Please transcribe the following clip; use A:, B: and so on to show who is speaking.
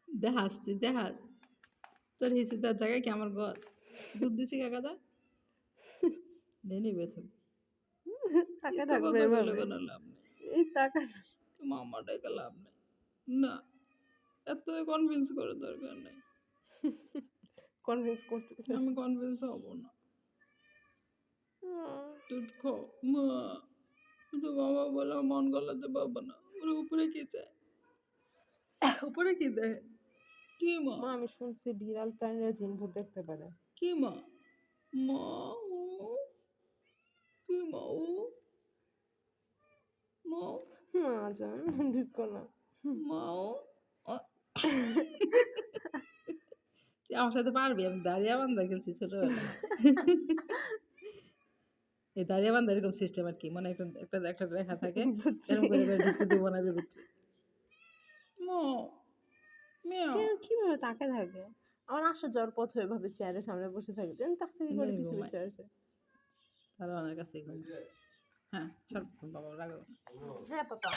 A: দেখাস তুই দেখাস তোর হিসি তার জায়গায় কি আমার ঘর দুধ দিছি কাকাদা নিবে তুমি
B: তাকে
A: ইচ্ছা
B: থাকবে
A: কথা কইলে
B: এভাবে
A: কোনো লাভ নেই
B: এই টাকা
A: মামা ডেকে লাভ নেই না এত কনভিন্স করে দরকার নেই
B: কনভিন্স করতেছে
A: আমি কনভিন্স হব না দুধ খো মা তো মামা বলে মন গলাতে পাবো না ওর উপরে কি চায় উপরে কি দেয় কি মা
B: মা আমি শুনছি বিড়াল প্রাণীরা জিন ভূত দেখতে পারে
A: কি মা মা ও কি মা ও মা
B: মা জান দুঃখ না
A: মা ও তুই আমার সাথে পারবি আমি দাঁড়িয়ে বান্ধা খেলছি ছোটবেলায় এই দাঁড়িয়ে বান্ধা এরকম সিস্টেম আর কি মানে একটা একটা একটা রেখা থাকে
B: বুঝছি
A: এরকম করে করে ঢুকতে দেবো না ভিতরে মা মিয়াও
B: কিভাবে তাকে থাকে আমার আসা যাওয়ার পথ এভাবে চেয়ারের সামনে বসে থাকে দেন তার থেকে করে পিছু পিছু আসে
A: তারা আমার কাছে হ্যাঁ চল বাবা রাখো
B: হ্যাঁ পাপা